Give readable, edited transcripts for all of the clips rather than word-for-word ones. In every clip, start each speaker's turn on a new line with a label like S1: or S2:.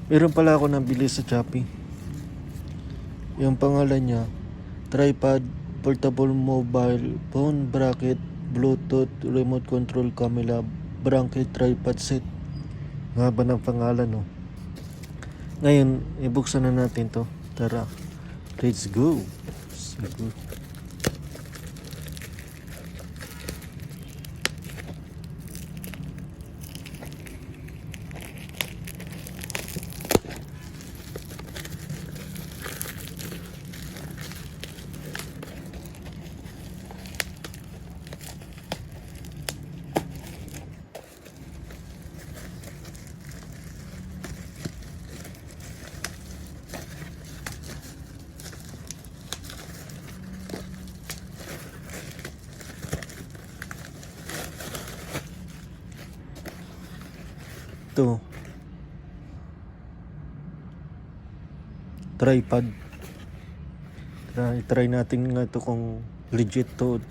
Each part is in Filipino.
S1: Meron pala ako nabili sa Shopee. Yung pangalan niya, Tripod Portable Mobile Phone Bracket Bluetooth Remote Control Camera Bracket Tripod Set. Nga ba ng pangalan, no? Ngayon, ibuksan na natin to. Tara, let's go. Sige. Ito, tripod. Try natin nga ito kung legit to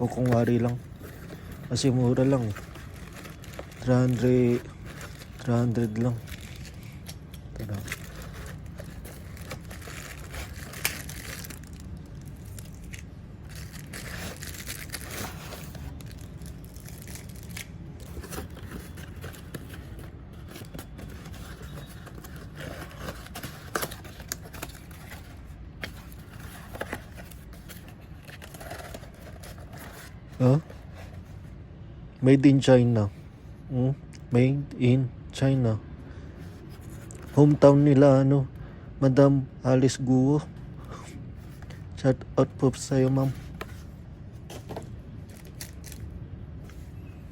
S1: o kung wari lang. Kasi mura lang. 300 lang. Tara. Huh? Made in China. Made in China. Hometown nila, Madam Alice Guo. Shout out po sa'yo, ma'am.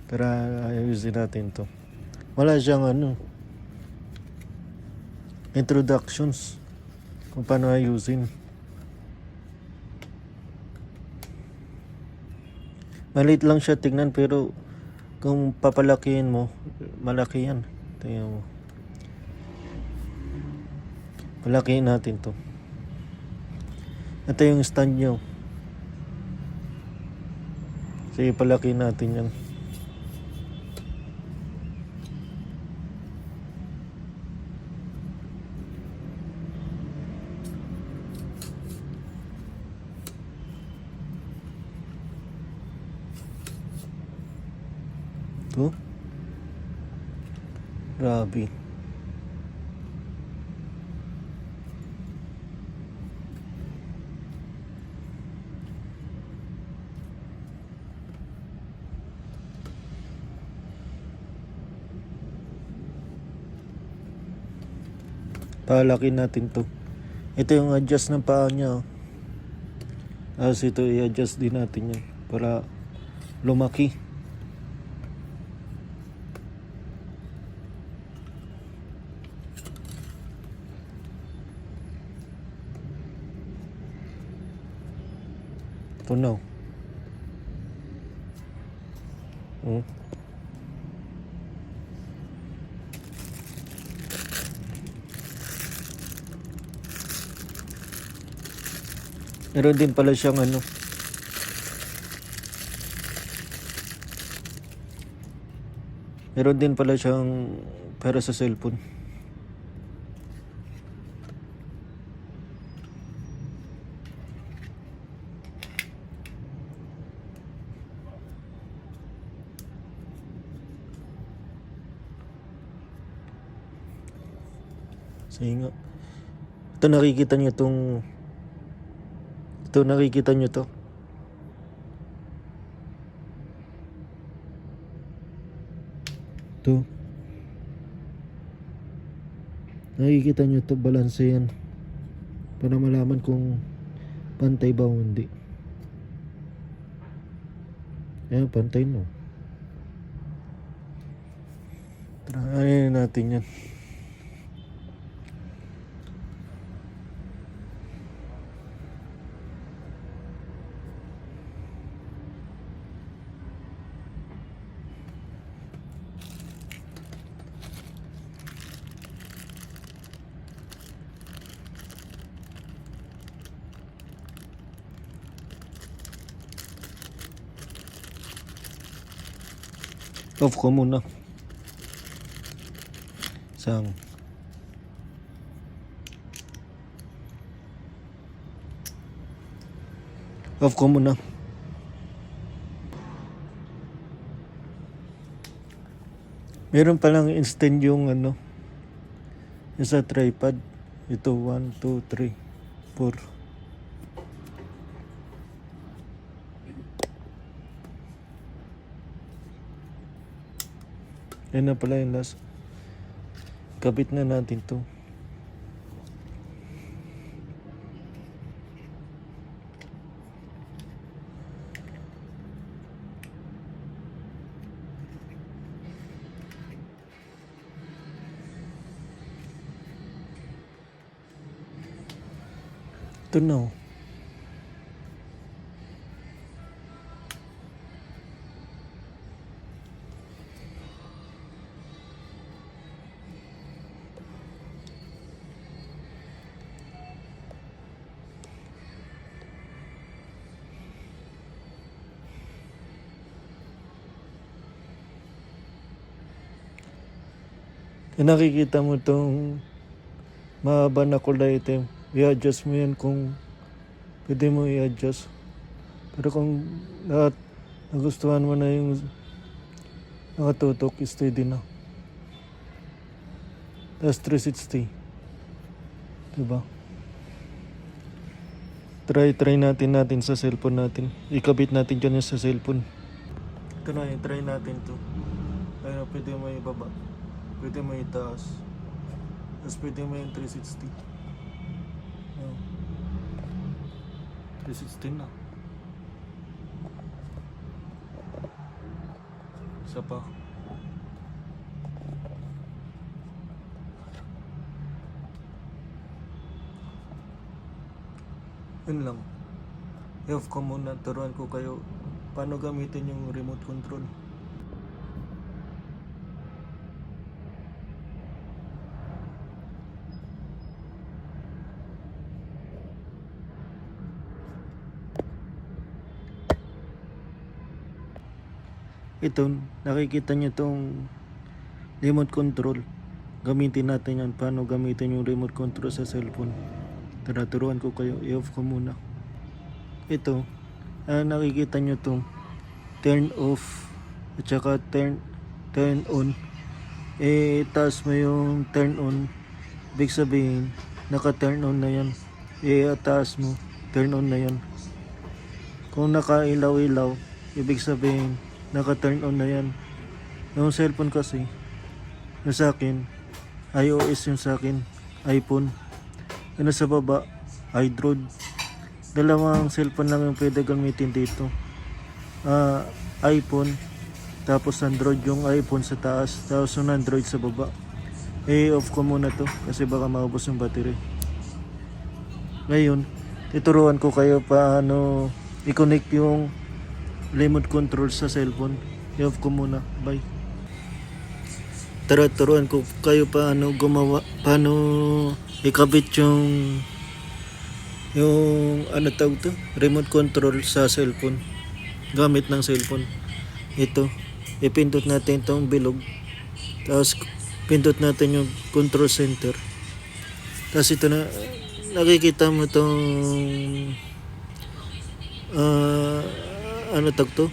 S1: Tara, ayusin natin to. Wala siyang introductions kung paano ayusin. Maliit lang siya tignan, pero kung papalakihin mo, malaki yan. Tingnan mo. Palakihin natin to. Ito yung stand nyo. Sige, palakihin natin yan. Ito. Grabe. Palakihin natin to. Ito yung adjust ng paa niya. Tapos ito i-adjust din natin yan para lumaki. Ito na. Meron din pala siyang meron din pala siyang para sa cellphone. Sige nga. Ito, nakikita nyo to. Ito, nakikita nyo to. Nakikita nyo to, balance yan. Para malaman kung pantay ba o hindi. Ayan, pantay no. Try natin yan. Off ko muna. Sang. Off ko muna. Meron palang instant yung yung sa tripod. Ito 1, 2, 3, 4. Yan na pala yung last. Kabit na natin to. Ito na oh. Nakikita mo itong mahaba na kulay item. I-adjust mo yan kung pwede mo i-adjust. Pero kung lahat nagustuhan mo na yung nakatutok, steady na. Tapos 360. Diba? Try natin sa cellphone natin. Ikabit natin dyan sa cellphone. Ito na yun, try natin to. Ayun, pwede mo ibaba. Pwede mo itaas. Tapos pwede mo yung 360. 360 na. Isa pa. Yun lang. I-off ko muna. Turuan ko kayo paano gamitin yung remote control. Ito, nakikita nyo itong remote control. Gamitin natin yan. Paano gamitin yung remote control sa cellphone. Tara, turuan ko kayo. I-off ko muna. Ito, nakikita nyo itong turn off at saka turn on. Taas mo yung turn on. Ibig sabihin, naka-turn on na yan. Taas mo, turn on na yan. Kung naka-ilaw-ilaw, ibig sabihin, naka-turn on na yan. Yung cellphone kasi, yung sa akin, iOS yung sa akin, iPhone. Yung sa baba, Android. Dalawang cellphone lang yung pwede gamitin dito. iPhone, tapos Android yung iPhone sa taas, tapos yung Android sa baba. Off ko muna to kasi baka maubos yung battery. Ngayon, ituruan ko kayo paano i-connect yung remote control sa cellphone. I-off ko muna. Bye. Tara, turuan ko kayo paano gumawa, paano ikabit yung tawag to? Remote control sa cellphone. Gamit ng cellphone. Ito, ipindot natin itong bilog. Tapos, pindot natin yung control center. Tapos ito na, nakikita mo itong tag to?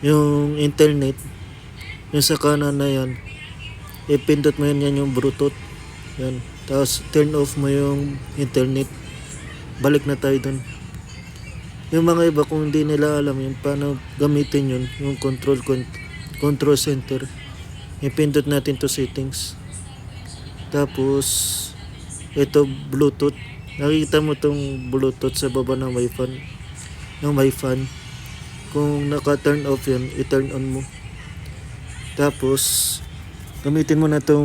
S1: Yung internet. Yung sa kanan na yan. Ipindot mo yan yung Bluetooth. Yan. Tapos turn off mo yung internet. Balik na tayo dun. Yung mga iba kung hindi nila alam yun, paano gamitin yun, yung control center. Ipindot natin to settings. Tapos ito Bluetooth. Nakikita mo tong Bluetooth sa baba ng Wi-Fi. Kung naka-turn off yun, i-turn on mo. Tapos gamitin mo na tong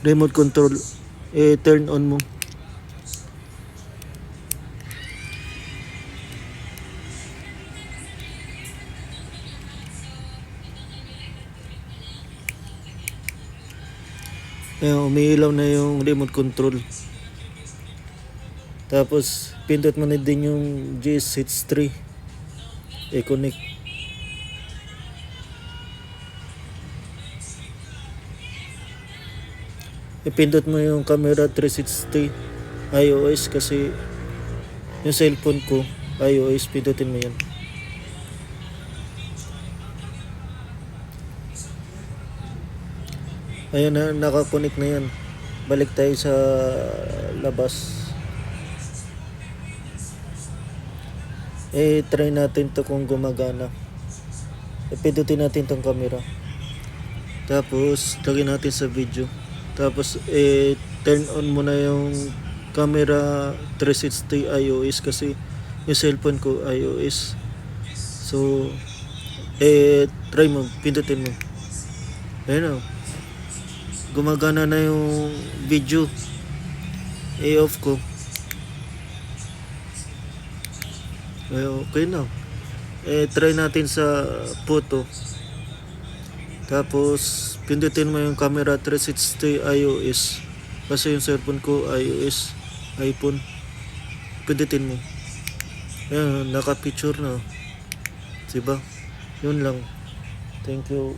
S1: remote control, turn on mo. Umiilaw na yung remote control. Tapos pindot mo na din yung G63. I-connect. Ipindot mo yung camera 360 iOS kasi Yung cellphone ko, iOS, pindutin mo yan. Ayun na, nakakonek na yan. Balik tayo sa labas. Try natin to kung gumagana. Pindutin natin tong camera. Tapos, lagyan natin sa video. Tapos, turn on mo na yung camera 360 iOS kasi yung cellphone ko iOS. So, try mo, pindutin mo. Ayun o. Gumagana na yung video. Off ko. Okay na. Try natin sa photo. Tapos, pindutin mo yung camera 360 iOS. Kasi yung cellphone ko iOS, iPhone. Pindutin mo. Ayan, naka-picture na. Diba? Yun lang. Thank you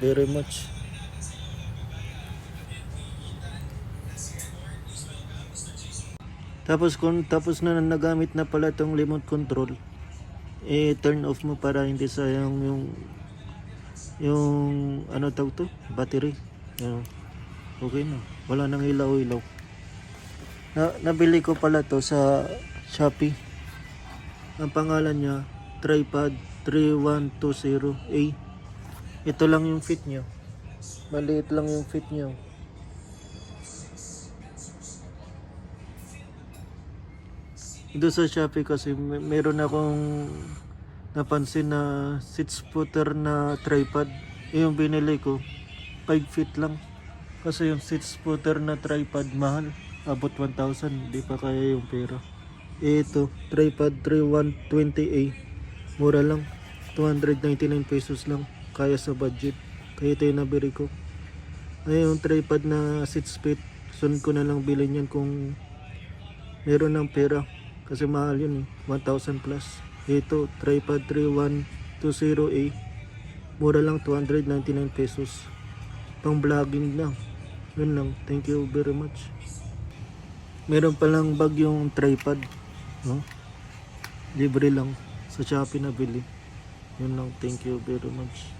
S1: very much. Tapos na nagamit na pala tong remote control, turn off mo para hindi sayang yung ano tawag to? Battery. Okay na. Wala nang ilaw-ilaw. Nabili ko pala to sa Shopee. Ang pangalan niya, Tripod 3120A. Ito lang yung fit niya. Maliit lang yung fit niya. Doon sa Shopee kasi meron akong napansin na 6-footer na tripod. Yung binili ko 5 feet lang. Kasi yung 6-footer na tripod mahal, abot 1,000, di pa kaya yung pera. Ito, Tripod 3120A, mura lang, 299 pesos lang, kaya sa budget. Kaya ito yung nabili ko. Yung tripod na 6 feet, sunod ko na lang bilhin yan kung meron ng pera. Kasi mahal yun 1,000 plus. Ito, Tripod 3120A. Mura lang, 299 pesos. Pang vlogging lang. Yun lang. Thank you very much. Meron palang bag yung tripod. No? Libre lang. Sa Shopee na bili. Yun lang. Thank you very much.